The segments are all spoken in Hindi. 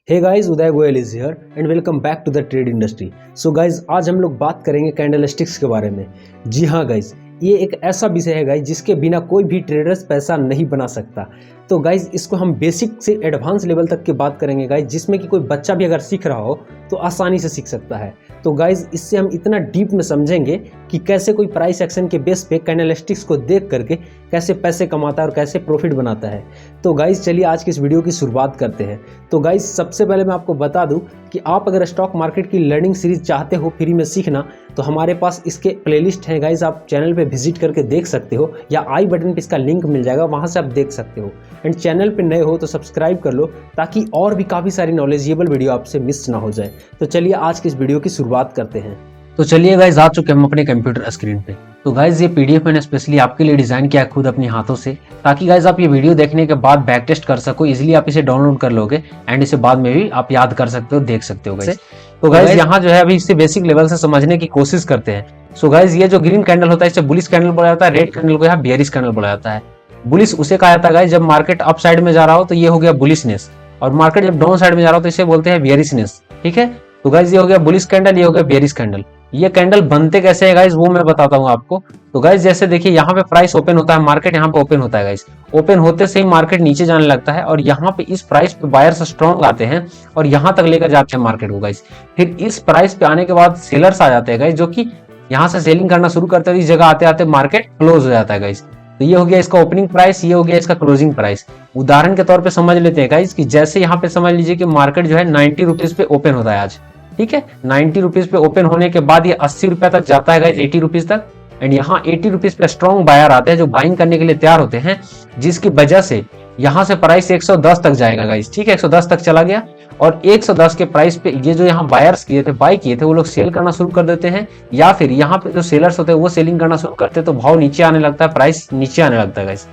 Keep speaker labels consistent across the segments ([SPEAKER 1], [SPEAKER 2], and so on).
[SPEAKER 1] Hey guys, Uday Goyal is here and welcome back to the trade industry. So guys, आज हम लोग बात करेंगे कैंडलस्टिक्स के बारे में। जी हाँ गाइस, ये एक ऐसा विषय है गाइस जिसके बिना कोई भी ट्रेडर्स पैसा नहीं बना सकता। तो गाइस, इसको हम बेसिक से एडवांस लेवल तक की बात करेंगे गाइस, जिसमें कि कोई बच्चा भी अगर सीख रहा हो तो आसानी से सीख सकता है। तो गाइस, इससे हम इतना डीप में समझेंगे कि कैसे कोई प्राइस एक्शन के बेस पे कैंडलस्टिक्स को देख करके कैसे पैसे कमाता है और कैसे प्रॉफिट बनाता है। तो गाइस, चलिए आज की इस वीडियो की शुरुआत करते हैं। तो गाइस, सबसे पहले मैं आपको बता दूं कि आप अगर स्टॉक मार्केट की लर्निंग सीरीज चाहते हो फ्री में सीखना, तो हमारे पास इसके प्लेलिस्ट हैं गाइस, आप चैनल पे विजिट करके देख सकते हो या आई बटन पे इसका लिंक मिल जाएगा, वहां से आप देख सकते हो। एंड चैनल पे नए हो तो सब्सक्राइब कर लो ताकि और भी काफ़ी सारी नॉलेजेबल वीडियो आपसे मिस ना हो जाए। तो चलिए आज की इस वीडियो की शुरुआत करते हैं।
[SPEAKER 2] तो चलिए गाइज, आ चुके हम अपने कंप्यूटर स्क्रीन पे। तो गाइज, ये पीडीएफ मैंने स्पेशली आपके लिए डिजाइन किया खुद अपने हाथों से, ताकि गाइज आप ये वीडियो देखने के बाद बैक टेस्ट कर सको। इजिली आप इसे डाउनलोड कर लोगे एंड इसे बाद में भी आप याद कर सकते हो, देख सकते हो गाइज। तो गाइज, यहाँ जो है अभी इसे बेसिक लेवल से समझने की कोशिश करते हैं। सो गाइज, ये जो ग्रीन कैंडल होता है इसे बुलिश कैंडल बोला जाता है, रेड कैंडल को यहाँ बेयरिश कैंडल बोला जाता है। बुलिश उसे कहा जाता है गाइज जब मार्केट अप साइड में जा रहा हो, तो ये हो गया बुलिशनेस, और मार्केट जब डाउन साइड में जा रहा हो तो इसे बोलते हैं बेयरिशनेस। ठीक है, तो गाइज ये हो गया बुलिश कैंडल, ये हो गया बेयरिश कैंडल। ये कैंडल बनते कैसे है गाइज, वो मैं बताता हूँ आपको। तो गाइज, जैसे देखिए यहाँ पे प्राइस ओपन होता है, मार्केट यहाँ पे ओपन होता है गाइज। ओपन होते से ही मार्केट नीचे जाने लगता है और यहाँ पे इस प्राइस पे बायर्स स्ट्रॉन्ग आते हैं और यहाँ तक लेकर जाते हैं मार्केट को गाइज। फिर इस प्राइस पे आने के बाद सेलर्स आ जाते हैं गाइज, जो कि यहाँ से सेलिंग करना शुरू करते हैं। इस जगह आते आते मार्केट क्लोज हो जाता है गाइज। तो ये हो गया इसका ओपनिंग प्राइस, ये हो गया इसका क्लोजिंग प्राइस। उदाहरण के तौर पे समझ लेते हैं गाइज कि जैसे यहाँ पे समझ लीजिए कि मार्केट जो है 90 रुपीज पे ओपन होता है आज। ठीक है, 90 रुपीज पे ओपन होने के बाद ये 80 रुपए तक जाता है गाइज, 80 रुपीज तक। एंड यहाँ 80 रुपीज पे स्ट्रॉन्ग बायर आते हैं जो बाइंग करने के लिए तैयार होते हैं, जिसकी वजह से यहाँ से प्राइस 110 तक जाएगा गाइज। ठीक है, 110 तक चला गया और 110 के प्राइस पे ये जो यहाँ बायर्स किए थे, बाई किए थे, वो लोग सेल करना शुरू कर देते हैं, या फिर यहाँ पे जो सेलर्स होते हैं वो सेलिंग करना शुरू करते हैं। तो भाव नीचे आने लगता है, प्राइस नीचे आने लगता है गाइज।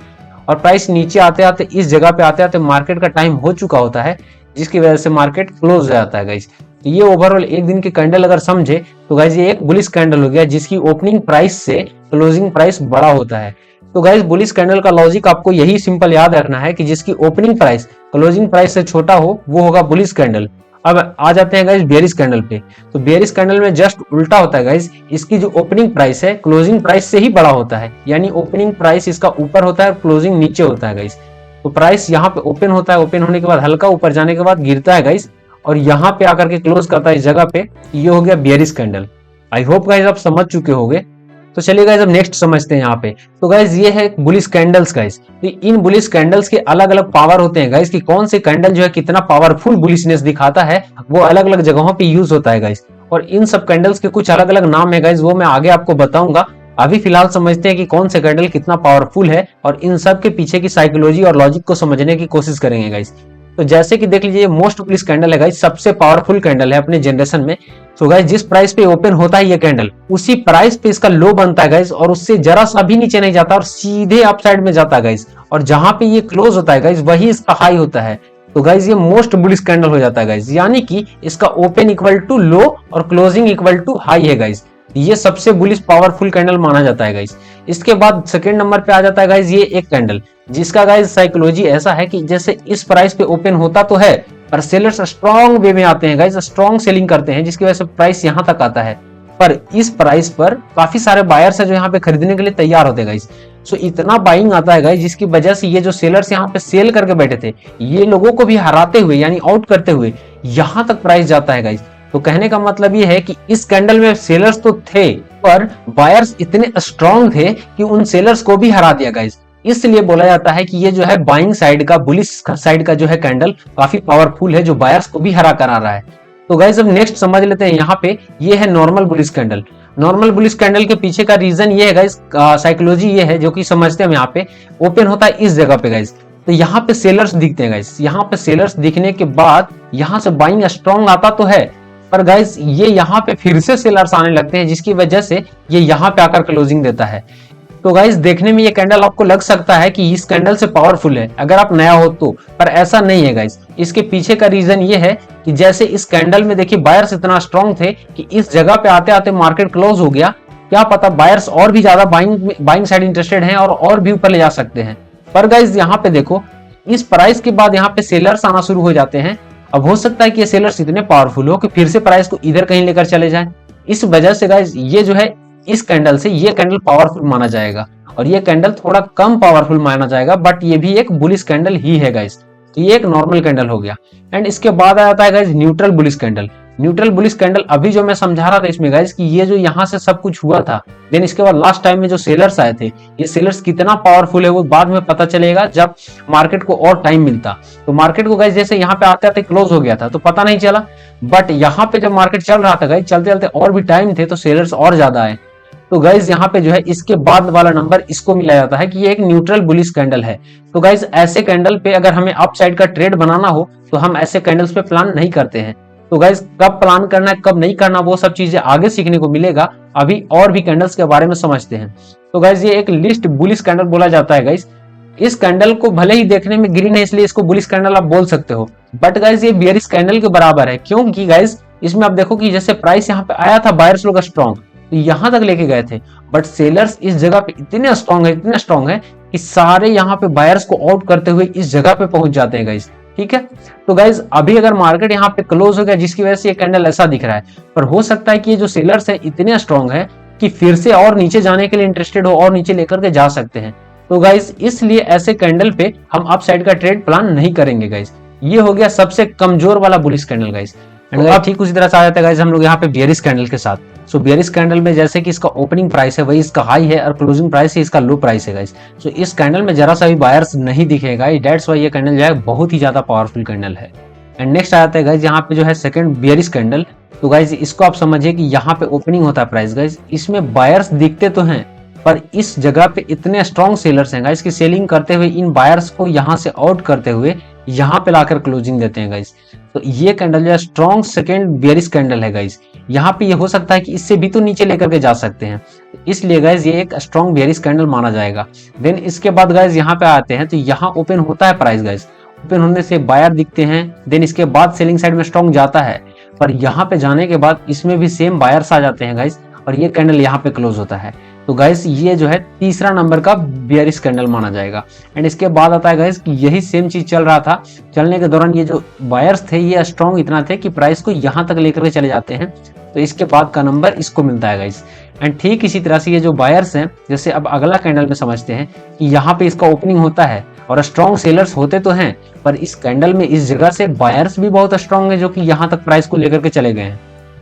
[SPEAKER 2] और प्राइस नीचे आते आते इस जगह पे आते आते मार्केट का टाइम हो चुका होता है, जिसकी वजह से मार्केट क्लोज हो जाता है गाइज। तो ये ओवरऑल एक दिन की कैंडल अगर समझे तो गाइज ये एक बुलिश कैंडल हो गया, जिसकी ओपनिंग प्राइस से क्लोजिंग प्राइस बड़ा होता है। तो गाइज, बुलिश कैंडल का लॉजिक आपको यही सिंपल याद रखना है कि जिसकी ओपनिंग प्राइस क्लोजिंग प्राइस से छोटा हो वो होगा बुलिश कैंडल। अब आ जाते हैं गाइज बेयरिश कैंडल पे। तो बेयरिश कैंडल में जस्ट उल्टा होता है गाइज, इसकी जो ओपनिंग प्राइस है क्लोजिंग प्राइस से ही बड़ा होता है, यानी ओपनिंग प्राइस इसका ऊपर होता है और क्लोजिंग नीचे होता है गाइज। तो प्राइस यहाँ पे ओपन होता है, ओपन होने के बाद हल्का ऊपर जाने के बाद गिरता है गाइज, और यहाँ पे आकर के क्लोज करता है इस जगह पे। ये हो गया bearish candle. I hope guys आप समझ चुके होंगे। तो चलिए गाइज अब नेक्स्ट समझते हैं यहाँ पे। तो गाइज ये है बुलिश कैंडल्स गाइज। तो इन बुलिश कैंडल्स के अलग अलग पावर होते हैं गाइज, कि कौन से कैंडल जो है कितना पावरफुल बुलिशनेस दिखाता है, वो अलग अलग जगहों पे यूज होता है गाइज। और इन सब कैंडल्स के कुछ अलग अलग नाम है गाइज, वो मैं आगे आपको बताऊंगा। अभी फिलहाल समझते हैं कि कौन से कैंडल कितना पावरफुल है, और इन सब के पीछे की साइकोलॉजी और लॉजिक को समझने की कोशिश करेंगे गाइज। तो जैसे कि देख लीजिए, मोस्ट बुलिश कैंडल है गाइज, सबसे पावरफुल कैंडल है अपने जनरेशन में। तो गाइज, जिस प्राइस पे ओपन होता है ये कैंडल, उसी प्राइस पे इसका लो बनता है गाइज, और उससे जरा सा भी नीचे नहीं जाता और सीधे अप साइड में जाता है गाइज। और जहां पे ये क्लोज होता है गाइज, वही इसका हाई होता है। तो गाइज, ये मोस्ट बुलिश कैंडल हो जाता है गाइज, यानी कि इसका ओपन इक्वल टू लो और क्लोजिंग इक्वल टू हाई है गाइज। ये सबसे बुलिश पावरफुल कैंडल माना जाता है गाइज। इसके बाद सेकंड नंबर पे आ जाता है गाइज ये एक कैंडल, जिसका गाइज साइकोलॉजी ऐसा है कि जैसे इस प्राइस पे ओपन होता तो है, पर सेलर्स स्ट्रॉन्ग वे में आते हैं गाइज, स्ट्रॉन्ग सेलिंग करते हैं, जिसकी वजह से प्राइस यहाँ तक आता है। पर इस प्राइस पर काफी सारे बायर्स है जो यहाँ पे खरीदने के लिए तैयार होते हैं गाइज। सो इतना बाइंग आता है गाइज, जिसकी वजह से ये जो सेलर्स यहाँ पे सेल करके बैठे थे, ये लोगों को भी हराते हुए यानी आउट करते हुए यहाँ तक प्राइस जाता है गाइज। तो कहने का मतलब ये है कि इस कैंडल में सेलर्स तो थे, पर बायर्स इतने स्ट्रॉन्ग थे कि उन सेलर्स को भी हरा दिया गाइज। इसलिए बोला जाता है कि ये जो है बाइंग साइड का, बुलिश साइड का जो है कैंडल काफी पावरफुल है, जो बायर्स को भी हरा कर आ रहा है। तो गाइज अब नेक्स्ट समझ लेते हैं यहाँ पे। ये है normal bullish candle. Normal bullish candle के पीछे का रीजन ये है गाइज, साइकोलॉजी ये है जो कि समझते हैं हम। यहाँ पे ओपन होता है इस जगह पे गाइज, तो यहाँ पे सेलर्स दिखते हैं गाइज। यहाँ पे सेलर्स दिखने के बाद यहाँ से बाइंग स्ट्रॉन्ग आता तो है, पर गाइज ये यहाँ पे फिर से सेलर्स आने लगते हैं, जिसकी वजह से ये यहाँ पे आकर क्लोजिंग देता है। तो गाइज देखने में ये कैंडल आपको लग सकता है कि इस कैंडल से पावरफुल है अगर आप नया हो तो, पर ऐसा नहीं है गाइज। इसके पीछे का रीजन ये है कि जैसे इस कैंडल में देखिए बायर्स इतना स्ट्रॉन्ग थे कि इस जगह पे आते आते मार्केट क्लोज हो गया। क्या पता बायर्स और भी ज्यादा बाइंग साइड इंटरेस्टेड हैं और भी ऊपर ले जा सकते हैं। पर गाइज यहाँ पे देखो, इस प्राइस के बाद यहाँ पे सेलर्स आना शुरू हो जाते हैं अब हो सकता है कि ये सेलर्स इतने पावरफुल हो कि फिर से प्राइस को इधर कहीं लेकर चले जाए। इस वजह से गाइस ये जो है इस कैंडल से ये कैंडल पावरफुल माना जाएगा और ये कैंडल थोड़ा कम पावरफुल माना जाएगा, बट ये भी एक बुलिश कैंडल ही है गाइस। तो ये एक नॉर्मल कैंडल हो गया। एंड इसके बाद आ जाता है guys neutral bullish candle. Neutral bullish candle अभी जो मैं समझा रहा था इसमें गाइस कि ये जो यहाँ से सब कुछ हुआ था, देन इसके बाद लास्ट टाइम में जो सेलर्स आए थे, ये सेलर्स कितना पावरफुल है वो बाद में पता चलेगा जब मार्केट को और टाइम मिलता। तो मार्केट को गाइस जैसे यहाँ पे आते आते क्लोज हो गया था तो पता नहीं चला, बट यहाँ पे जब मार्केट चल रहा था गाइस, चलते चलते और भी टाइम थे तो सेलर्स और ज्यादा आए। तो गाइज यहाँ पे जो है इसके बाद वाला नंबर इसको मिला जाता है कि ये एक न्यूट्रल बुलिश कैंडल है। तो गाइज ऐसे कैंडल पे अगर हमें अप साइड का ट्रेड बनाना हो तो हम ऐसे कैंडल्स पे प्लान नहीं करते हैं। तो गाइज कब प्लान करना है कब नहीं करना वो सब चीजें आगे सीखने को मिलेगा। अभी और भी कैंडल्स के बारे में समझते हैं। तो गाइज ये एक लिस्ट बुलिश कैंडल बोला जाता है गाइज। इस कैंडल को भले ही देखने में ग्रीन है इसलिए इसको बुलिश कैंडल आप बोल सकते हो, बट गाइज ये बेयरिश कैंडल के बराबर है। क्योंकि गाइज इसमें आप देखो कि जैसे प्राइस यहाँ पे आया था बायर्स लोग स्ट्रॉन्ग तो यहां तक लेके गए थे, बट सेलर्स इस जगह पे इतने स्ट्रॉन्ग है कि सारे यहाँ पे बायर्स को आउट करते हुए इस जगह पे पहुंच जाते हैं गाइस। ठीक है, तो गाइस अभी अगर मार्केट यहाँ पे क्लोज हो गया जिसकी वजह से ये कैंडल ऐसा दिख रहा है, पर हो सकता है कि ये जो सेलर्स है इतने स्ट्रॉन्ग है कि फिर से और नीचे जाने के लिए इंटरेस्टेड हो और नीचे लेकर के जा सकते हैं। तो गाइस इसलिए ऐसे कैंडल पे हम अप साइड का ट्रेड प्लान नहीं करेंगे गाइस। ये हो गया सबसे कमजोर वाला बुलिश कैंडल गाइस। अब ठीक उसी तरह से आ जाता है गाइस हम लोग यहाँ पे बेयरिश कैंडल के साथ। सो बेयरिश कैंडल में जैसे कि इसका ओपनिंग प्राइस है वही इसका हाई है और क्लोजिंग प्राइस है इसका लो प्राइस है गाइस। सो इस कैंडल में जरा सा भी बायर्स नहीं दिखेगा, दैट्स व्हाई ये कैंडल जो है बहुत ही ज्यादा पावरफुल कैंडल है। एंड नेक्स्ट आ जाता है गाइस यहाँ पे जो है सेकंड बेयरिश कैंडल। तो गाइस इसको आप समझिए कि यहाँ पे ओपनिंग होता है प्राइस गाइस, इसमें बायर्स दिखते तो हैं पर इस जगह पे इतने स्ट्रॉन्ग सेलर्स हैं गाइस कि सेलिंग करते हुए इन बायर्स को यहाँ से आउट करते हुए यहाँ पे लाकर क्लोजिंग देते हैं गाइस। तो ये कैंडल जो है स्ट्रॉन्ग सेकंड बेयरिश कैंडल है गाइस। यहाँ पे ये हो सकता है कि इससे भी तो नीचे लेकर के जा सकते हैं, इसलिए गाइस ये एक स्ट्रॉन्ग बेयरिश कैंडल माना जाएगा। देन इसके बाद गाइस यहाँ पे आते हैं तो यहाँ ओपन होता है प्राइस गाइस, ओपन होने से बायर दिखते हैं। देन इसके बाद सेलिंग साइड में स्ट्रॉन्ग जाता है, पर यहाँ पे जाने के बाद इसमें भी सेम बायर्स आ जाते हैं गाइस और ये कैंडल यहाँ पे क्लोज होता है। तो गाइस ये जो है तीसरा नंबर का बेयरिश कैंडल माना जाएगा। एंड इसके बाद आता है गाइस कि यही सेम चीज चल रहा था, चलने के दौरान ये जो बायर्स थे ये स्ट्रॉन्ग इतना थे कि प्राइस को यहाँ तक लेकर के चले जाते हैं। तो इसके बाद का नंबर इसको मिलता है गाइस। एंड ठीक इसी तरह से ये जो बायर्स हैं, जैसे अब अगला कैंडल में समझते हैं कि यहाँ पे इसका ओपनिंग होता है और स्ट्रॉन्ग सेलर्स होते तो हैं, पर इस कैंडल में इस जगह से बायर्स भी बहुत स्ट्रॉन्ग है जो कि यहाँ तक प्राइस को लेकर के चले गए हैं।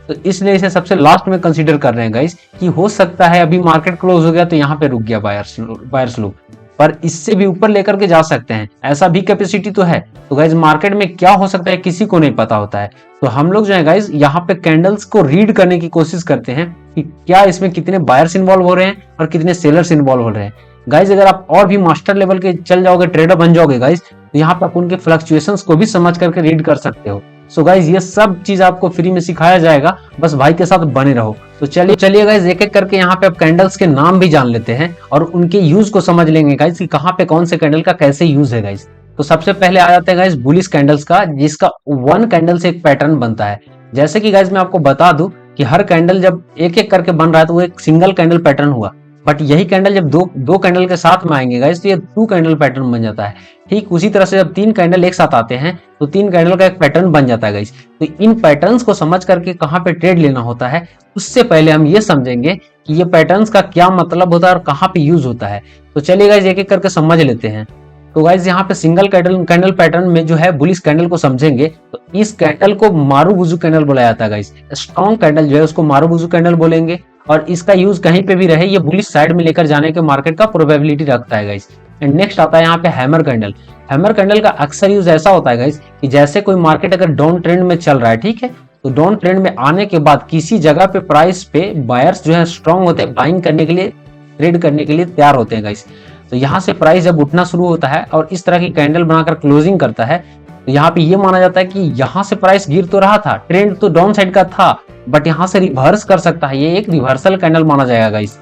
[SPEAKER 2] तो इसलिए इसे सबसे लास्ट में कंसीडर कर रहे हैं गाइस कि हो सकता है अभी मार्केट क्लोज हो गया तो यहाँ पे रुक गया बायर्स लोग, पर इससे भी ऊपर लेकर के जा सकते हैं, ऐसा भी कैपेसिटी तो है। तो गाइस मार्केट में क्या हो सकता है किसी को नहीं पता होता है। तो हम लोग जो है गाइस यहाँ पे कैंडल्स को रीड करने की कोशिश करते हैं कि क्या इसमें कितने बायर्स इन्वॉल्व हो रहे हैं और कितने सेलर्स इन्वॉल्व हो रहे हैं। गाइस अगर आप और भी मास्टर लेवल के चल जाओगे, ट्रेडर बन जाओगे गाइस, तो यहाँ पे आप उनके फ्लक्चुएशंस को भी समझ करके रीड कर सकते हो। सो गाइज ये सब चीज आपको फ्री में सिखाया जाएगा, बस भाई के साथ बने रहो। तो चलिए गाइज एक एक करके यहाँ पे आप कैंडल्स के नाम भी जान लेते हैं और उनके यूज को समझ लेंगे गाइज कि कहाँ पे कौन से कैंडल का कैसे यूज है गाइज। तो सबसे पहले आ जाता है गाइज बुलिश कैंडल्स का, जिसका वन कैंडल से एक पैटर्न बनता है। जैसे कि गाइज मैं आपको बता दूं कि हर कैंडल जब एक एक करके बन रहा है तो वो एक सिंगल कैंडल पैटर्न हुआ, बट यही कैंडल जब दो कैंडल के साथ में आएंगे गाइस तो ये टू कैंडल पैटर्न बन जाता है। ठीक उसी तरह से जब तीन कैंडल एक साथ आते हैं तो तीन कैंडल का एक पैटर्न बन जाता है गाइस। तो इन पैटर्न्स को समझ करके कहाँ पे ट्रेड लेना होता है उससे पहले हम ये समझेंगे कि ये पैटर्न्स का क्या मतलब होता है और कहाँ पे यूज होता है। तो चलिए गाइस एक एक करके समझ लेते हैं। तो गाइस यहाँ पे सिंगल कैंडल पैटर्न में जो है बुलिश कैंडल को समझेंगे तो इस कैंडल को मारुबुजु कैंडल बोला जाता है गाइस। स्ट्रॉन्ग कैंडल जो है उसको मारुबुजु कैंडल बोलेंगे और इसका यूज कहीं पे भी रहे ये बुलिश साइड में लेकर जाने के मार्केट का प्रोबेबिलिटी रखता है गाइस। एंड नेक्स्ट आता है यहाँ पे हैमर कैंडल। हैमर कैंडल का अक्सर यूज ऐसा होता है गाइस कि जैसे कोई मार्केट अगर डाउन ट्रेंड में चल रहा है, ठीक है, तो डाउन ट्रेंड में आने के बाद किसी जगह पे प्राइस पे बायर्स जो है स्ट्रॉन्ग होते हैं, बाइंग करने के लिए, ट्रेड करने के लिए तैयार होते हैं गाइस। तो यहाँ से प्राइस जब उठना शुरू होता है और इस तरह की कैंडल बनाकर क्लोजिंग करता है तो यहाँ पे ये माना जाता है कि यहाँ से प्राइस गिर तो रहा था, ट्रेंड तो डाउन साइड का था, बट यहाँ से रिवर्स कर सकता है, ये एक रिवर्सल कैंडल माना जाएगा गाइस।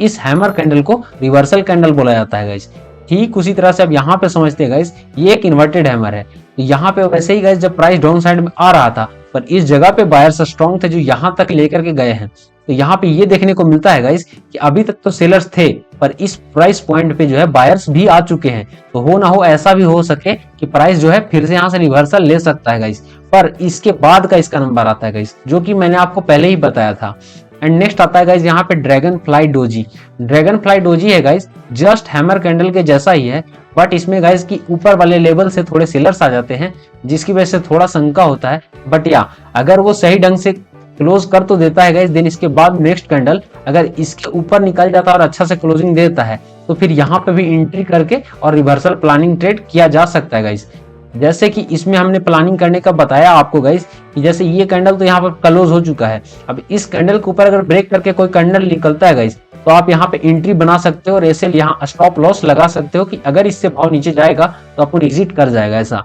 [SPEAKER 2] इस हैमर कैंडल को रिवर्सल कैंडल बोला जाता है गाइस। ठीक उसी तरह से अब यहाँ पे समझते हैं गाइस ये एक इन्वर्टेड हैमर है। तो यहाँ पे वैसे ही गाइस जब प्राइस डाउन साइड में आ रहा था पर इस जगह पे बायर्स स्ट्रॉन्ग थे जो यहाँ तक लेकर के गए हैं। तो यहाँ पे ये देखने को मिलता है गाइस कि अभी तक तो सेलर्स थे पर इस प्राइस पॉइंट पे जो है बायर्स भी आ चुके हैं। तो हो ना हो ऐसा भी हो सके कि प्राइस जो है फिर से यहाँ से रिवर्सल ले सकता है गाइस। पर इसके बाद का इसका नंबर आता है गाइस, जो कि मैंने आपको पहले ही बताया था। एंड नेक्स्ट आता है गाइस यहाँ पे dragon fly doji. Dragon fly doji है गाइस, जस्ट हैमर कैंडल के जैसा ही है, बट इसमें गाइस की ऊपर वाले लेवल से थोड़े सेलर्स आ जाते हैं, जिसकी वजह से थोड़ा शंका होता है। बट या अगर वो सही ढंग से क्लोज कर तो देता है गाइस, देन इसके बाद नेक्स्ट कैंडल अगर इसके ऊपर निकल जाता है और अच्छा से क्लोजिंग देता है, तो फिर यहाँ पे भी एंट्री करके और रिवर्सल प्लानिंग ट्रेड किया जा सकता है गाइस। जैसे कि इसमें हमने प्लानिंग करने का बताया आपको गाइस, कि जैसे ये कैंडल तो यहाँ पर क्लोज हो चुका है, अब इस कैंडल के ऊपर अगर ब्रेक करके कोई कैंडल निकलता है गाइस, तो आप यहाँ पे एंट्री बना सकते हो और ऐसे यहाँ स्टॉप लॉस लगा सकते हो कि अगर इससे भाव नीचे जाएगा तो आपको एग्जिट कर जाएगा ऐसा।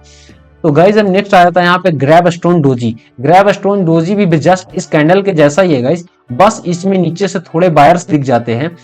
[SPEAKER 2] तो गाइस अब नेक्स्ट आया था यहाँ पे grab stone doji. Grab stone doji भी जस्ट इस कैंडल के जैसा ही है गाइस, बस इसमें नीचे से थोड़े बायर्स दिख जाते हैं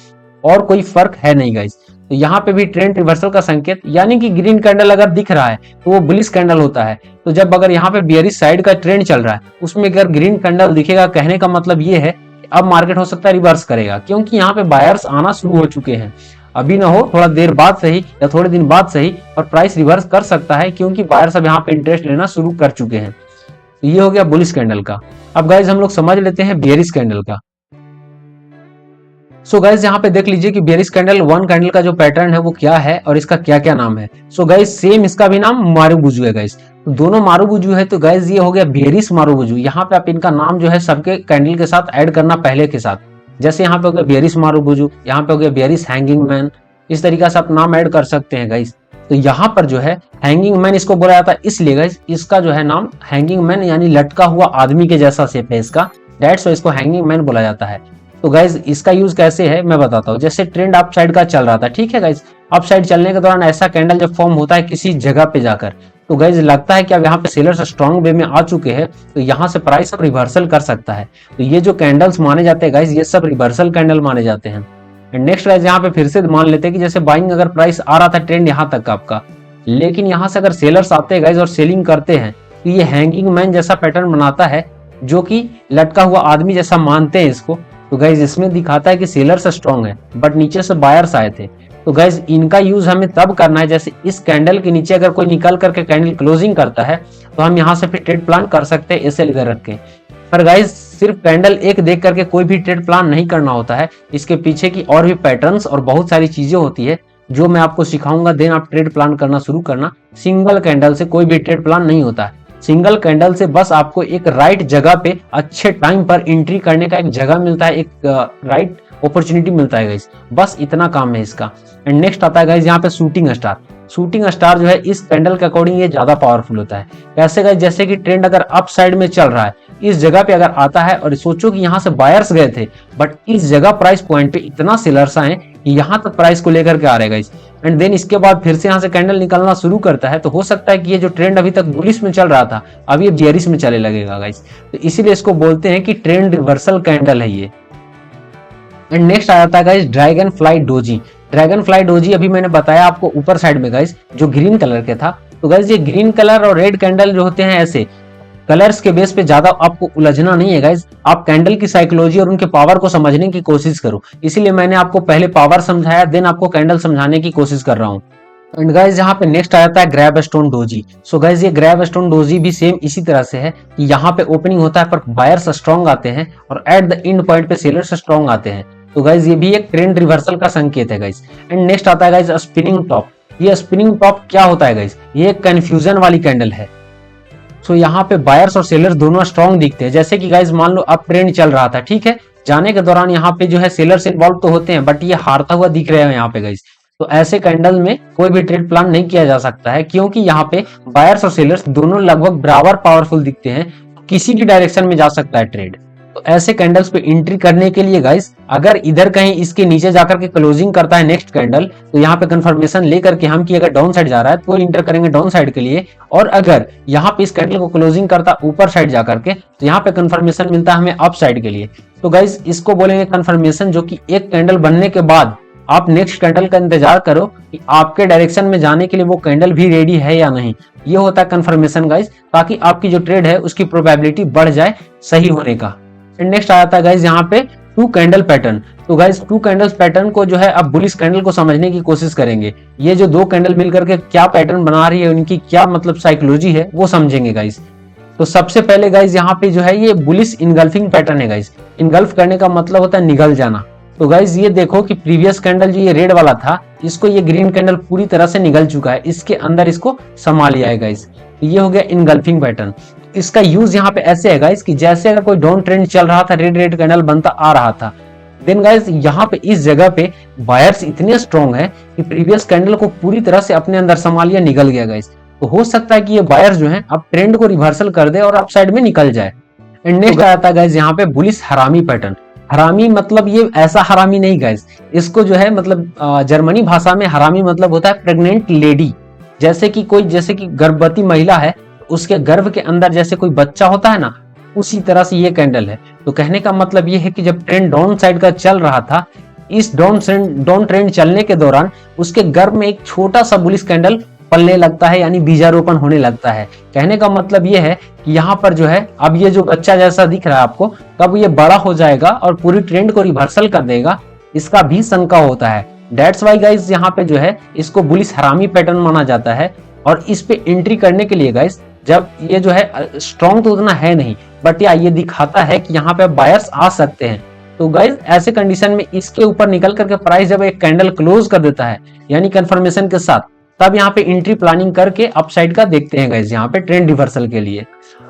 [SPEAKER 2] और कोई फर्क है नहीं गाइस। तो यहाँ पे भी ट्रेंड रिवर्सल का संकेत, यानी कि ग्रीन कैंडल अगर दिख रहा है तो वो बुलिश कैंडल होता है। तो जब अगर यहाँ पे बियरिश साइड का ट्रेंड चल रहा है, उसमें अगर ग्रीन कैंडल दिखेगा, कहने का मतलब ये है कि अब मार्केट हो सकता है रिवर्स करेगा, क्योंकि यहाँ पे बायर्स आना शुरू हो चुके हैं। अभी ना हो, थोड़ा देर बाद सही या थोड़े दिन बाद सही, और प्राइस रिवर्स कर सकता है, क्योंकि बायर्स अब यहाँ पे इंटरेस्ट लेना शुरू कर चुके हैं। तो ये हो गया बुलिश कैंडल का। अब गाइज हम लोग समझ लेते हैं बेयरिश कैंडल का। सो गाइज यहाँ पे देख लीजिए कि बेयरिश कैंडल वन कैंडल का जो पैटर्न है वो क्या है और इसका क्या क्या नाम है। सो गाइज सेम इसका भी नाम मारुबुजू है गाइज, तो दोनों मारुबुजू है। तो गाइज ये हो गया बेयरिश मारुबुजू। यहाँ पे आप इनका नाम जो है सबके कैंडल के साथ ऐड करना पहले के साथ, जैसे यहाँ पे हो गया बेयरिश मारुबुजू, यहाँ पे हो गया बेयरिश हैंगिंग मैन, इस तरीके से आप नाम ऐड कर सकते हैं गाइज। तो यहाँ पर जो है हैंगिंग मैन इसको बोला जाता है, इसलिए गाइज इसका जो है नाम हैंगिंग मैन, यानी लटका हुआ आदमी के जैसा शेप है इसका, दैट्स व्हाई इसको हैंगिंग मैन बोला जाता है। तो गाइज इसका यूज कैसे है मैं बताता हूँ। जैसे ट्रेंड अप साइड का चल रहा था, ठीक है गाइज, अप साइड चलने के दौरान ऐसा कैंडल जब फॉर्म होता है किसी जगह पे जाकर, तो गाइज लगता है कि अब यहाँ पे सेलर्स स्ट्रॉन्ग वे में आ चुके हैं, तो यहाँ से प्राइस अब रिवर्सल कर सकता है। तो ये जो कैंडल्स माने जाते हैं गाइज, ये सब रिवर्सल कैंडल माने जाते हैं। एंड नेक्स्ट गाइज यहाँ पे फिर से मान लेते हैं कि जैसे बाइंग अगर प्राइस आ रहा था ट्रेंड यहाँ तक आपका, लेकिन यहाँ से अगर सेलर्स आते हैं गाइज और सेलिंग करते हैं, तो ये हैंगिंग मैन जैसा पैटर्न बनाता है, जो कि लटका हुआ आदमी जैसा मानते हैं इसको। तो गाइज इसमें दिखाता है कि सेलर्स स्ट्रॉन्ग है, बट नीचे से बायर्स आए थे। तो गाइज इनका यूज हमें तब करना है जैसे इस कैंडल के नीचे अगर कोई निकल करके कैंडल क्लोजिंग करता है, तो हम यहाँ से फिर ट्रेड प्लान कर सकते हैं ऐसे लेकर रख के। पर गाइज सिर्फ कैंडल एक देख करके कोई भी ट्रेड प्लान नहीं करना होता है, इसके पीछे की और भी पैटर्न्स और बहुत सारी चीजें होती है जो मैं आपको सिखाऊंगा, देन आप ट्रेड प्लान करना शुरू करना। सिंगल कैंडल से कोई भी ट्रेड प्लान नहीं होता है। सिंगल कैंडल से बस आपको एक राइट जगह पे अच्छे टाइम पर एंट्री करने का एक जगह मिलता है, एक राइट अपॉर्चुनिटी मिलता है गाइस, बस इतना काम है इसका। एंड नेक्स्ट आता है गाइस यहाँ पे शूटिंग स्टार। शूटिंग स्टार जो है इस कैंडल के अकॉर्डिंग ये ज्यादा पावरफुल होता है। कैसे गाइस, जैसे कि ट्रेंड अगर अप साइड में चल रहा है, इस जगह पे अगर आता है और सोचो कि यहाँ से बायर्स गए थे, बट इस जगह प्राइस पॉइंट पे इतना सेलर्स आए कि यहाँ तक प्राइस को लेकर के आ रहे गाइस, एंड देन इसके बाद फिर से यहाँ से कैंडल निकलना शुरू करता है, तो हो सकता है कि ये जो ट्रेंड अभी तक बुलिश में चल रहा था अब ये बेयरिश में चले लगेगा गाइस। तो इसीलिए इसको बोलते हैं कि ट्रेंड रिवर्सल कैंडल है ये। एंड नेक्स्ट आ जाता है guys dragon fly doji. Dragon fly doji अभी मैंने बताया आपको ऊपर साइड में गाइस, जो ग्रीन कलर के था। तो गाइस ये ग्रीन कलर और रेड कैंडल जो होते हैं, ऐसे कलर्स के बेस पे ज्यादा आपको उलझना नहीं है गाइस। आप कैंडल की साइकोलॉजी और उनके पावर को समझने की कोशिश करो, इसीलिए मैंने आपको पहले पावर समझाया, देन आपको कैंडल समझाने की कोशिश कर रहा हूँ। एंड गाइस यहाँ पे नेक्स्ट आ जाता है grab stone doji. So guys ये ग्रैब स्टोन डोजी भी सेम इसी तरह से है कि यहाँ पे ओपनिंग होता है पर बायर्स स्ट्रॉन्ग आते हैं और एट द एंड पॉइंट पे सेलर्स स्ट्रॉन्ग आते हैं। तो गाइस ये भी एक ट्रेंड रिवर्सल का संकेत है गाइस। एंड नेक्स्ट आता है गाइस स्पिनिंग टॉप। ये स्पिनिंग टॉप क्या होता है गाइस, ये एक कंफ्यूजन वाली कैंडल है। सो यहाँ पे बायर्स और सेलर्स दोनों स्ट्रॉन्ग दिखते हैं। जैसे कि गाइस मान लो अब ट्रेंड चल रहा था, ठीक है, जाने के दौरान यहाँ पे जो है सेलर्स इन्वॉल्व तो होते हैं, बट ये हारता हुआ दिख रहे हैं यहाँ पे गाइस। तो ऐसे कैंडल में कोई भी ट्रेड प्लान नहीं किया जा सकता है, क्योंकि यहाँ पे बायर्स और सेलर्स दोनों लगभग बराबर पावरफुल दिखते हैं, किसी भी डायरेक्शन में जा सकता है ट्रेड। तो ऐसे कैंडल्स पे एंट्री करने के लिए गाइस, अगर इधर कहीं इसके नीचे जाकर के क्लोजिंग करता है नेक्स्ट कैंडल, तो यहाँ पे कंफर्मेशन लेकर के हम कि अगर डाउन साइड जा रहा है तो इंटर करेंगे डाउन साइड के लिए, और अगर यहाँ पे इस कैंडल को क्लोजिंग करता ऊपर साइड जाकर के, तो यहाँ पे कंफर्मेशन मिलता है हमें अप साइड के लिए। तो गाइस इसको बोलेंगे कंफर्मेशन, जो कि एक कैंडल बनने के बाद आप नेक्स्ट कैंडल का इंतजार करो कि आपके डायरेक्शन में जाने के लिए वो कैंडल भी रेडी है या नहीं। ये होता है कंफर्मेशन गाइस, ताकि आपकी जो ट्रेड है उसकी प्रोबेबिलिटी बढ़ जाए सही होने का। नेक्स्ट आता है गाइस यहाँ पे टू कैंडल पैटर्न। तो गाइस टू कैंडल्स पैटर्न को जो है अब बुलिश कैंडल को समझने की कोशिश करेंगे। ये जो दो कैंडल मिलकर के क्या पैटर्न बना रही है, उनकी क्या मतलब साइकोलॉजी है, वो समझेंगे गाइस। तो सबसे पहले गाइज यहाँ पे जो है ये बुलिश इनगल्फिंग पैटर्न है गाइज। इनगल्फ करने का मतलब होता है निगल जाना। तो गाइज ये देखो कि प्रीवियस कैंडल जो ये रेड वाला था, इसको ये ग्रीन कैंडल पूरी तरह से निगल चुका है, इसके अंदर इसको समा लिया है गाइज। ये हो गया इनगल्फिंग पैटर्न। इसका यूज यहाँ पे ऐसे है गाइज कि जैसे अगर कोई डाउन ट्रेंड चल रहा था, रेड रेड कैंडल बनता आ रहा था, देन गाइज यहाँ पे इस जगह पे बायर्स इतने स्ट्रॉन्ग है कि प्रीवियस कैंडल को पूरी तरह से अपने अंदर समा लिया, निगल गया गाइज। तो हो सकता है कि ये बायर्स जो है अब ट्रेंड को रिवर्सल कर दे और अपसाइड में निकल जाए। एंड नेक्स्ट आता है गाइज यहाँ पे बुलिश हरामी पैटर्न। हरामी मतलब ये ऐसा हरामी नहीं गाइज, इसको जो है मतलब जर्मनी भाषा में हरामी मतलब होता है प्रेग्नेंट लेडी। जैसे कि गर्भवती महिला है, उसके गर्भ के अंदर जैसे कोई बच्चा होता है ना, उसी तरह से ये कैंडल है। तो कहने का मतलब ये है कि जब ट्रेंड डाउन साइड का चल रहा था, इस डाउन ट्रेंड चलने के दौरान उसके गर्भ में एक छोटा सा बुलिश कैंडल पलने लगता है, यानी बीजारोपण होने लगता है। कहने का मतलब ये है कि यहाँ पर जो है अब ये जो बच्चा जैसा दिख रहा है आपको, कब ये बड़ा हो जाएगा और पूरी ट्रेंड को रिवर्सल कर देगा, इसका भी शंका होता है। दैट्स वाई गाइस यहाँ पे जो है इसको बुलिश हरामी पैटर्न माना जाता है। और इस पे एंट्री करने के लिए गाइस, जब ये जो है स्ट्रॉन्ग तो उतना है नहीं, बट या ये दिखाता है कि यहाँ पे बायर्स आ सकते हैं। तो गाइस ऐसे कंडीशन में इसके ऊपर निकल करके प्राइस जब एक कैंडल क्लोज कर देता है, यानी कंफर्मेशन के साथ, तब यहाँ पे एंट्री प्लानिंग करके अपसाइड का देखते हैं गाइस यहाँ पे ट्रेंड रिवर्सल के लिए।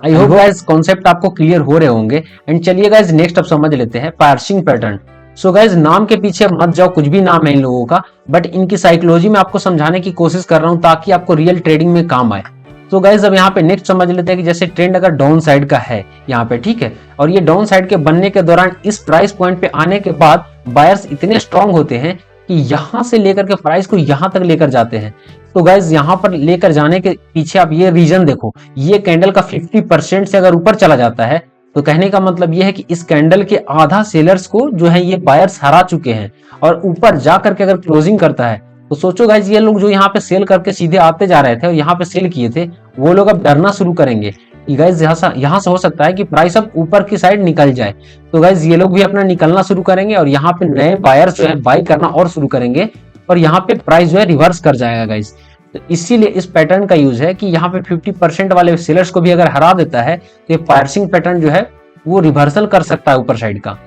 [SPEAKER 2] आई होप गाइस कॉन्सेप्ट आपको क्लियर हो रहे होंगे। एंड चलिए गाइस नेक्स्ट अब समझ लेते हैं पार्सिंग पैटर्न। सो गाइस नाम के पीछे मत जाओ, कुछ भी नाम है इन लोगों का, बट इनकी साइकोलॉजी में आपको समझाने की कोशिश कर रहा हूं ताकि आपको रियल ट्रेडिंग में काम आए। तो गाइस अब यहाँ पे नेक्स्ट समझ लेते हैं कि जैसे ट्रेंड अगर डाउन साइड का है यहाँ पे, ठीक है, और ये डाउन साइड के बनने के दौरान इस प्राइस पॉइंट पे आने के बाद बायर्स इतने स्ट्रॉन्ग होते हैं कि यहाँ से लेकर के प्राइस को यहाँ तक लेकर जाते हैं। तो गाइस यहाँ पर लेकर जाने के पीछे आप ये रीजन देखो, ये कैंडल का 50% से अगर ऊपर चला जाता है, तो कहने का मतलब ये है कि इस कैंडल के आधा सेलर्स को जो है ये बायर्स हरा चुके हैं। और ऊपर जा करके अगर क्लोजिंग करता है, तो सोचो गाइस ये लोग जो यहाँ पे सेल करके सीधे आते जा रहे थे और यहाँ पे सेल किए थे, वो लोग अब डरना शुरू करेंगे कि गाइस यहाँ से हो सकता है कि प्राइस अब ऊपर की साइड निकल जाए। तो गाइस ये लोग भी अपना निकलना शुरू करेंगे और यहाँ पे नए बायर्स जो है बाई करना और शुरू करेंगे और यहाँ पे प्राइस जो है रिवर्स कर जाएगा गाइस। तो इसीलिए इस पैटर्न का यूज है कि यहाँ पे 50% वाले सेलर्स को भी अगर हरा देता है, तो ये पार्सिंग पैटर्न जो है वो रिवर्सल कर सकता है ऊपर साइड का।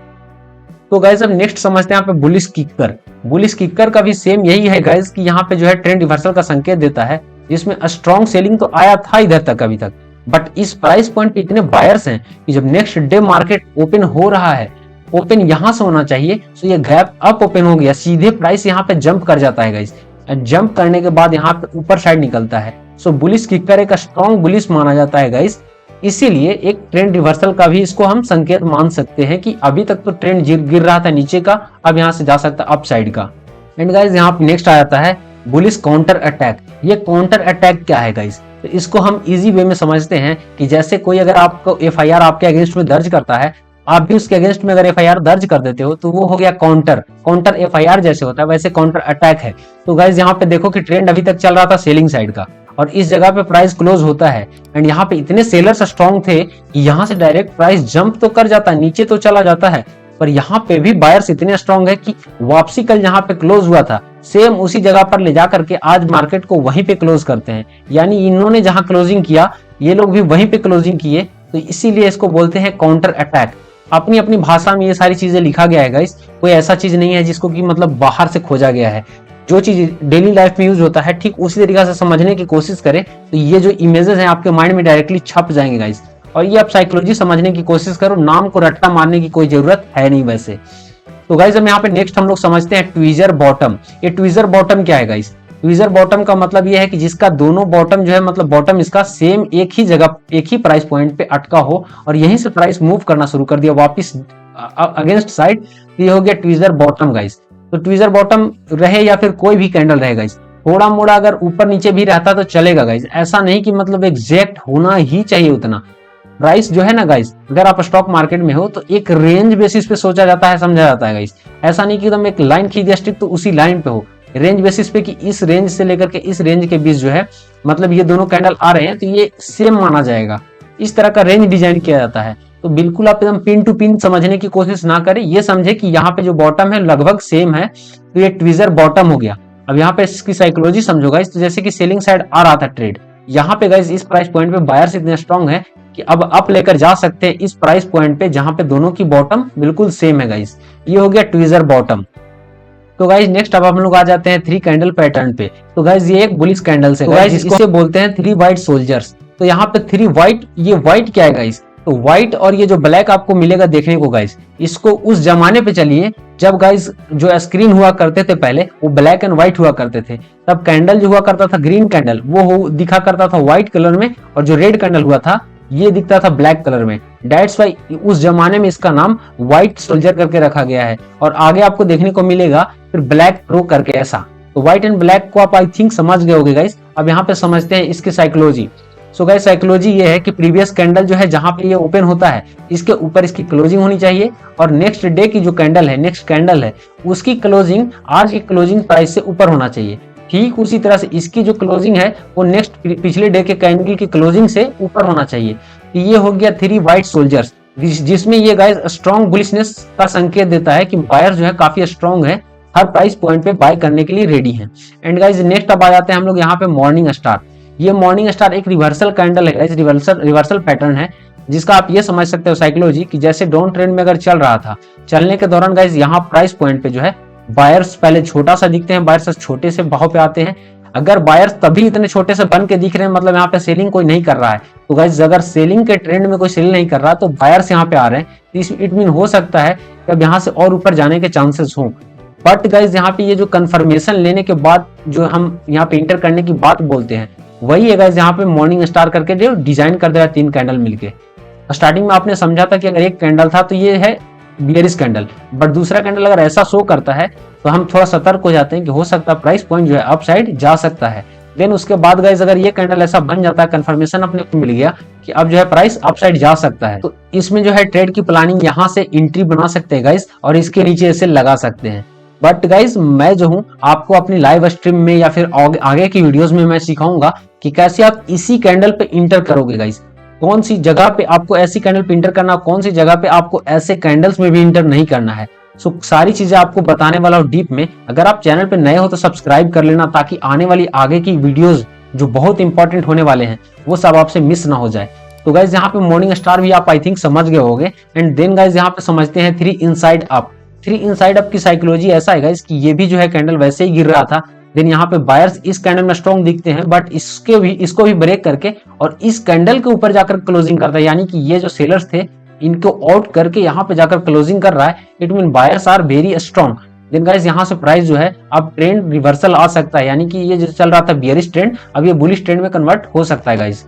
[SPEAKER 2] तो गाइस अब नेक्स्ट समझते हैं यहाँ पे बुलिश किकर। बुलिश किकर का भी सेम यही है गाइस कि यहाँ पे जो है ट्रेंड रिवर्सल का संकेत देता है, जिसमें स्ट्रॉन्ग सेलिंग तो आया था इधर तक अभी तक, बट इस प्राइस पॉइंट पे इतने बायर्स हैं कि जब नेक्स्ट डे मार्केट ओपन हो रहा है, ओपन यहाँ से होना चाहिए, तो ये गैप अप ओपन हो गया, सीधे प्राइस यहाँ पे जंप कर जाता है गाइस। जंप करने के बाद यहाँ पे ऊपर साइड निकलता है। सो बुलिश किकर एक स्ट्रॉन्ग बुलिश माना जाता है गाइस। इसीलिए एक ट्रेंड रिवर्सल का भी इसको हम संकेत मान सकते हैं कि अभी तक तो ट्रेंड गिर रहा था नीचे का, अब यहाँ से जा सकता है अप साइड का। एंड गाइस यहाँ पे नेक्स्ट आ जाता है बुलिश काउंटर अटैक। ये काउंटर अटैक क्या है गाइस? तो इसको हम इजी वे में समझते हैं कि जैसे कोई अगर आपको एफआईआर आपके अगेंस्ट में दर्ज करता है, आप भी उसके अगेंस्ट में अगर एफआईआर दर्ज कर देते हो, तो वो हो गया काउंटर एफआईआर जैसे होता है, वैसे काउंटर अटैक है। तो गाइस यहाँ पे देखो कि ट्रेंड अभी तक चल रहा था सेलिंग साइड का और इस जगह पे प्राइस क्लोज होता है एंड यहाँ पे इतने सेलर्स स्ट्रॉन्ग थे कि यहाँ से डायरेक्ट प्राइस जंप तो कर जाता है, नीचे तो चला जाता है, पर यहाँ पे भी बायर्स इतने स्ट्रॉन्ग है कि वापसी कल यहाँ पे क्लोज हुआ था, सेम उसी जगह पर ले जा करके आज मार्केट को वहीं पे क्लोज करते हैं। यानी इन्होंने जहां क्लोजिंग किया, ये लोग भी वहीं पे क्लोजिंग किए, तो इसीलिए इसको बोलते हैं काउंटर अटैक। अपनी अपनी भाषा में ये सारी चीजें लिखा गया है गाइस, कोई ऐसा चीज नहीं है जिसको कि मतलब बाहर से खोजा गया है। जो चीज डेली लाइफ में यूज होता है, ठीक उसी तरीके से समझने की कोशिश करें, तो ये जो इमेजेस हैं आपके माइंड में डायरेक्टली छप जाएंगे गाइस। और ये आप साइकोलॉजी समझने की कोशिश करो, नाम को रट्टा मारने की कोई जरूरत है नहीं वैसे। तो गाइस अब यहाँ पे नेक्स्ट हम लोग समझते हैं ट्वीजर बॉटम। ये ट्वीजर बॉटम क्या है गाइस? ट्वीजर बॉटम का मतलब ये है कि जिसका दोनों बॉटम जो है, मतलब बॉटम इसका सेम एक ही जगह, एक ही प्राइस पॉइंट पे अटका हो और यहीं से प्राइस मूव करना शुरू कर दिया वापस अगेंस्ट साइड, ये हो गया ट्वीजर बॉटम गाइस। तो ट्वीजर बॉटम रहे या फिर कोई भी कैंडल रहे गाइस, थोड़ा मोड़ा अगर ऊपर नीचे भी रहता तो चलेगा गाइस। ऐसा नहीं कि मतलब एग्जैक्ट होना ही चाहिए उतना। प्राइस जो है ना गाइस, अगर आप स्टॉक मार्केट में हो तो एक रेंज बेसिस पे सोचा जाता है, समझा जाता है गाइस। ऐसा नहीं कि एकदम एक लाइन खींच दिया स्ट्रिक्ट तो उसी लाइन पे हो, रेंज बेसिस पे कि इस रेंज से लेकर के इस रेंज के बीच जो है, मतलब ये दोनों कैंडल आ रहे हैं तो ये सेम माना जाएगा। इस तरह का रेंज डिजाइन किया जाता है। तो बिल्कुल आप एकदम पिन टू पिन समझने की कोशिश ना करें, ये समझे कि यहाँ पे जो बॉटम है लगभग सेम है, तो ये ट्वीजर बॉटम हो गया। अब यहाँ पे इसकी साइकोलॉजी समझो गाइस। तो जैसे कि सेलिंग साइड आ रहा था ट्रेड, यहाँ पे गाइस इस प्राइस पॉइंट पे बायर्स इतने स्ट्रॉन्ग है कि अब अप लेकर जा सकते हैं इस प्राइस पॉइंट पे जहां पे दोनों की बॉटम बिल्कुल सेम है गाइस। ये हो गया ट्वीजर बॉटम। तो गाइज नेक्स्ट अब हम लोग आ जाते हैं 3 कैंडल पैटर्न पे। तो गाइज ये एक बुलिश कैंडल से गाइज जिसे बोलते हैं 3 व्हाइट सोल्जर्स। तो यहाँ पे 3 व्हाइट, ये व्हाइट क्या है गाइज, तो व्हाइट और ये जो ब्लैक आपको मिलेगा देखने को गाइज, इसको उस जमाने पे चलिए जब गाइज जो स्क्रीन हुआ करते थे पहले वो ब्लैक एंड व्हाइट हुआ करते थे। तब कैंडल जो हुआ करता था ग्रीन कैंडल वो दिखा करता था व्हाइट कलर में, और जो रेड कैंडल हुआ था ये दिखता था ब्लैक कलर में। दैट्स वाई उस जमाने में इसका नाम व्हाइट सोल्जर करके रखा गया है। और आगे आपको देखने को मिलेगा फिर ब्लैक प्रो करके ऐसा। तो व्हाइट एंड ब्लैक को आप आई थिंक समझ गए होगे गाइस। अब यहाँ पे समझते हैं इसकी साइकोलॉजी। सो गाइस साइकोलॉजी ये है कि प्रीवियस कैंडल जो है जहां पे ये ओपन होता है इसके ऊपर इसकी क्लोजिंग होनी चाहिए, और नेक्स्ट डे की जो कैंडल है, नेक्स्ट कैंडल है, उसकी क्लोजिंग आज की क्लोजिंग प्राइस से ऊपर होना चाहिए। ठीक उसी तरह से इसकी जो क्लोजिंग है वो नेक्स्ट पिछले डे के कैंडल की क्लोजिंग से ऊपर होना चाहिए। ये हो गया 3 व्हाइट सोल्जर्स, जिसमें ये गाइस स्ट्रॉन्ग बुलिशनेस का संकेत देता है कि बायर जो है काफी स्ट्रॉन्ग है, हर प्राइस पॉइंट पे बाय करने के लिए रेडी हैं। एंड गाइस नेक्स्ट अब आ जाते हैं हम लोग यहाँ पे मॉर्निंग स्टार। ये मॉर्निंग स्टार एक रिवर्सल कैंडल है गाइस, रिवर्सल पैटर्न है, जिसका आप ये समझ सकते हो साइकोलॉजी कि जैसे डाउन ट्रेंड में अगर चल रहा था, चलने के दौरान गाइस यहाँ प्राइस पॉइंट पे जो है बायर्स पहले छोटा सा दिखते हैं, बायर्स छोटे से भाव पे आते हैं। अगर बायर्स तभी इतने छोटे से बन के दिख रहे हैं मतलब यहाँ पे सेलिंग कोई नहीं कर रहा है। तो गाइस अगर सेलिंग के ट्रेंड में कोई सेल नहीं कर रहा तो बायर्स यहाँ पे आ रहे हैं, इट मीन हो सकता है कि अब यहाँ से और ऊपर जाने के चांसेस हों। बट गाइस यहाँ पे ये जो कंफर्मेशन लेने के बाद जो हम यहाँ पे इंटर करने की बात बोलते हैं वही है गाइस यहाँ पे मॉर्निंग स्टार करके जो डिजाइन कर दिया 3 कैंडल मिलके। स्टार्टिंग में आपने समझा था कि अगर एक कैंडल था तो ये है बियरिश कैंडल, बट दूसरा कैंडल अगर ऐसा शो करता है तो हम थोड़ा सतर्क हो जाते हैं कि हो सकता है प्राइस पॉइंट जो है अप साइड जा सकता है। देन उसके बाद गाइस अगर ये कैंडल ऐसा बन जाता है, कंफर्मेशन अपने को मिल गया कि अब जो है प्राइस अप साइड जा सकता है, तो इसमें जो है ट्रेड की प्लानिंग यहाँ से एंट्री बना सकते हैं गाइस, और इसके नीचे इसे लगा सकते हैं। बट गाइस मैं जो हूँ आपको अपनी लाइव स्ट्रीम में या फिर आगे की वीडियोस में मैं सिखाऊंगा कि कैसे आप इसी कैंडल पे इंटर करोगे गाइस, कौन सी जगह पे आपको ऐसी कैंडल पे इंटर करना, कौन सी जगह पे आपको ऐसे कैंडल्स में भी इंटर नहीं करना है। सो सारी चीजें आपको बताने वाला हूँ डीप में। अगर आप चैनल पे नए हो तो सब्सक्राइब कर लेना ताकि आने वाली आगे की वीडियोस जो बहुत इंपॉर्टेंट होने वाले हैं वो सब आपसे मिस ना हो जाए। तो गाइज यहाँ पे मॉर्निंग स्टार भी आप आई थिंक समझ गए होंगे। एंड देन गाइज यहाँ पे समझते हैं 3 इनसाइड अप। 3 इनसाइड अप की साइकोलॉजी ऐसा है गाइज कि ये भी जो है कैंडल वैसे ही गिर रहा था। देन यहाँ पे बायर्स इस कैंडल में स्ट्रॉन्ग दिखते हैं, बट इसको भी ब्रेक करके और इस कैंडल के ऊपर जाकर क्लोजिंग करता है, यानी कि ये जो सेलर्स थे इनको आउट करके यहाँ पे जाकर क्लोजिंग कर रहा है। It mean buyers are very strong. Then guys यहाँ से प्राइस जो है अब ट्रेंड रिवर्सल आ सकता है, यानी कि ये जो चल रहा था बियरिश ट्रेंड अब ये बुलिश ट्रेंड में कन्वर्ट हो सकता है गाइस।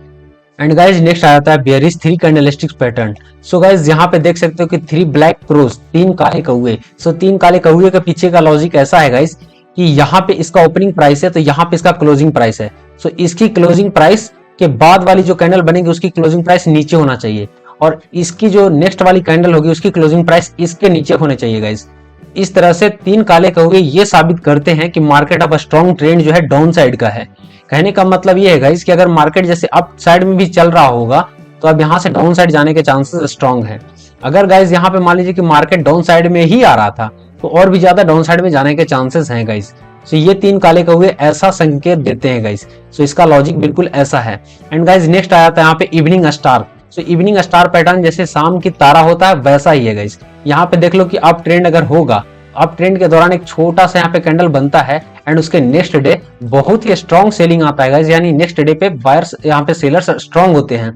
[SPEAKER 2] एंड गाइस नेक्स्ट आ जाता है bearish 3 candlesticks pattern. So guys यहाँ पे देख सकते हो कि 3 ब्लैक क्रोस, 3 काले कौए। सो 3 काले कौए के पीछे का लॉजिक ऐसा है गाइस कि यहाँ पे इसका ओपनिंग प्राइस है तो यहाँ पे इसका क्लोजिंग प्राइस है। सो इसकी क्लोजिंग प्राइस के बाद वाली जो कैंडल बनेगी उसकी क्लोजिंग प्राइस नीचे होना चाहिए, और इसकी जो नेक्स्ट वाली कैंडल होगी उसकी क्लोजिंग प्राइस इसके नीचे होने चाहिए गाइस। इस तरह से 3 काले कौए ये साबित करते हैं कि मार्केट अब स्ट्रॉन्ग ट्रेंड जो है डाउन साइड का है। कहने का मतलब ये है गाइस कि अगर मार्केट जैसे अप साइड में भी चल रहा होगा तो अब यहाँ से डाउन साइड जाने के चांसेस स्ट्रॉन्ग है। अगर गाइस यहाँ पे मान लीजिए कि मार्केट डाउन साइड में ही आ रहा था तो और भी ज्यादा डाउन साइड में जाने के चांसेस हैं गाइस। सो ये 3 काले कौए ऐसा संकेत देते हैं गाइस। सो इसका लॉजिक बिल्कुल ऐसा है। एंड गाइस नेक्स्ट आया था यहाँ पे इवनिंग स्टार। सो इवनिंग स्टार पैटर्न जैसे शाम की तारा होता है वैसा ही है गाइस। यहाँ पे देख लो कि अप ट्रेंड अगर होगा, अप ट्रेंड के दौरान एक छोटा सा यहाँ पे कैंडल बनता है एंड उसके नेक्स्ट डे बहुत ही स्ट्रॉन्ग सेलिंग आता है गाइस, यानी नेक्स्ट डे पे बायर्स यहाँ पे सेलर्स स्ट्रॉन्ग होते हैं।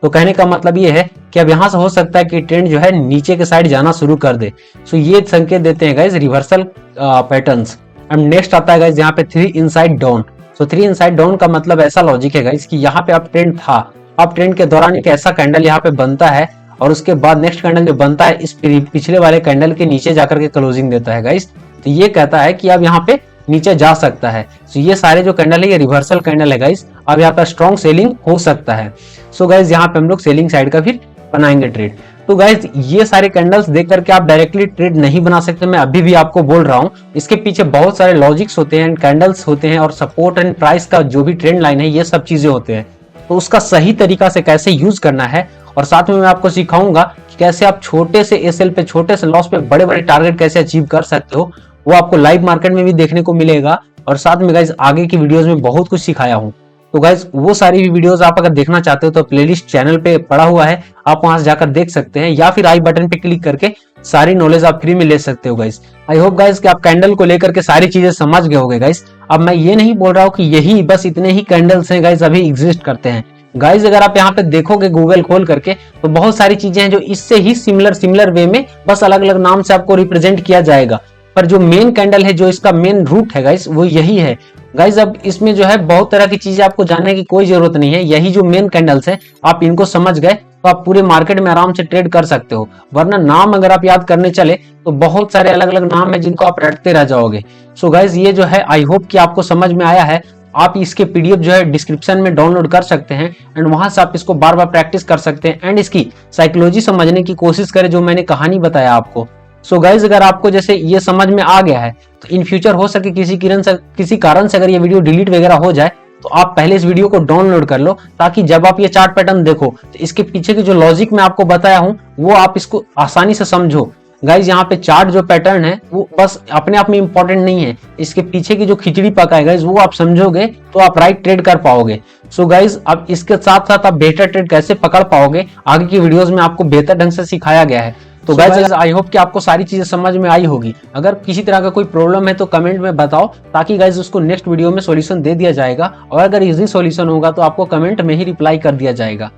[SPEAKER 2] तो कहने का मतलब ये है कि अब यहाँ से हो सकता है कि ट्रेंड जो है नीचे के साइड जाना शुरू कर दे। सो ये संकेत देते हैं guys reversal patterns. And next आता है गाइस यहाँ पे 3 इनसाइड डाउन। सो 3 इनसाइड डाउन का मतलब ऐसा लॉजिक है गाइस कि यहाँ पे अप ट्रेंड था, अप ट्रेंड के दौरान एक ऐसा कैंडल यहाँ पे बनता है और उसके बाद नेक्स्ट कैंडल जो बनता है इस पिछले वाले कैंडल के नीचे जाकर के क्लोजिंग देता है गाइस। तो ये कहता है कि अब यहाँ पे नीचे जा सकता है। सो ये सारे जो कैंडल है ये रिवर्सल कैंडल है गाइस, अब यहाँ पे स्ट्रॉन्ग सेलिंग हो सकता है। सो गाइस यहाँ पे हम लोग सेलिंग साइड का फिर बनाएंगे ट्रेड। तो गाइस ये सारे कैंडल्स देख करके आप डायरेक्टली ट्रेड नहीं बना सकते, मैं अभी भी आपको बोल रहा हूँ। इसके पीछे बहुत सारे लॉजिक्स होते हैं, कैंडल्स होते हैं और सपोर्ट एंड प्राइस का जो भी ट्रेंड लाइन है ये सब चीजें होते हैं। तो उसका सही तरीका से कैसे यूज करना है और साथ में मैं आपको सिखाऊंगा कि कैसे आप छोटे से एसएल पे, छोटे से लॉस पे बड़े बड़े टारगेट कैसे अचीव कर सकते हो, वो आपको लाइव मार्केट में भी देखने को मिलेगा और साथ में गाइस आगे की वीडियोस में बहुत कुछ सिखाया हूँ। तो गाइज वो सारी भी वीडियोस आप अगर देखना चाहते हो तो प्लेलिस्ट चैनल पे पड़ा हुआ है, आप वहां से जाकर देख सकते हैं, या फिर आई बटन पे क्लिक करके सारी नॉलेज आप फ्री में ले सकते हो गाइज। आई होप गाइज कि आप कैंडल को लेकर के सारी चीजें समझ गए होंगे गाइज। अब मैं ये नहीं बोल रहा हूँ कि यही बस इतने ही कैंडल्स हैं गाइज अभी एग्जिस्ट करते हैं। गाइज अगर आप यहाँ पे देखोगे गूगल खोल करके तो बहुत सारी चीजें हैं जो इससे ही सिमिलर वे में बस अलग अलग नाम से आपको रिप्रेजेंट किया जाएगा, पर जो मेन कैंडल है, जो इसका मेन रूट है गाइज, वो यही है गाइज। अब इसमें जो है बहुत तरह की चीजें आपको जानने की कोई जरूरत नहीं है, यही जो मेन कैंडल्स है आप इनको समझ गए तो आप पूरे मार्केट में आराम से ट्रेड कर सकते हो। वरना नाम अगर आप याद करने चले तो बहुत सारे अलग अलग नाम है जिनको आप रटते रह जाओगे। सो गाइज ये जो है आई होप कि आपको समझ में आया है। आप इसके पीडीएफ जो है डिस्क्रिप्शन में डाउनलोड कर सकते हैं एंड वहां से आप इसको बार बार प्रैक्टिस कर सकते हैं एंड इसकी साइकोलॉजी समझने की कोशिश करें जो मैंने कहानी बताया आपको। सो गाइज अगर आपको जैसे ये समझ में आ गया है तो इन फ्यूचर हो सके किसी कारण से अगर ये वीडियो डिलीट वगैरह हो जाए तो आप पहले इस वीडियो को डाउनलोड कर लो, ताकि जब आप ये चार्ट पैटर्न देखो तो इसके पीछे की जो लॉजिक मैं आपको बताया हूं वो आप इसको आसानी से समझो। गाइज यहाँ पे चार्ट जो पैटर्न है वो बस अपने आप में इंपॉर्टेंट नहीं है, इसके पीछे की जो खिचड़ी पका है गाइज वो आप समझोगे तो आप राइट ट्रेड कर पाओगे। सो गाइज अब इसके साथ साथ आप बेहतर ट्रेड कैसे पकड़ पाओगे आगे की वीडियोस में आपको बेहतर ढंग से सिखाया गया है। तो गाइज आई होप कि आपको सारी चीजें समझ में आई होगी। अगर किसी तरह का कोई प्रॉब्लम है तो कमेंट में बताओ, ताकि गाइज उसको नेक्स्ट वीडियो में सॉल्यूशन दे दिया जाएगा, और अगर इजी सॉल्यूशन होगा तो आपको कमेंट में ही रिप्लाई कर दिया जाएगा।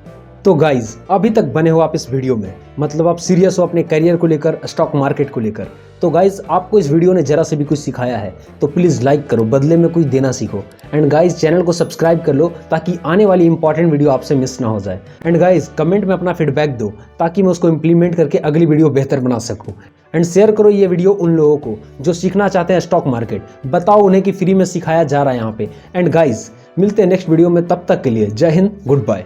[SPEAKER 1] तो गाइज अभी तक बने हो आप इस वीडियो में, मतलब आप सीरियस हो अपने करियर को लेकर, स्टॉक मार्केट को लेकर। तो गाइज आपको इस वीडियो ने जरा से भी कुछ सिखाया है तो प्लीज़ लाइक करो, बदले में कुछ देना सीखो। एंड गाइज चैनल को सब्सक्राइब कर लो ताकि आने वाली इंपॉर्टेंट वीडियो आपसे मिस ना हो जाए। एंड गाइज कमेंट में अपना फीडबैक दो ताकि मैं उसको इम्प्लीमेंट करके अगली वीडियो बेहतर बना सकूँ। एंड शेयर करो ये वीडियो उन लोगों को जो सीखना चाहते हैं स्टॉक मार्केट, बताओ उन्हें कि फ्री में सिखाया जा रहा है यहाँ पे। एंड गाइज मिलते हैं नेक्स्ट वीडियो में, तब तक के लिए जय हिंद, गुड बाय।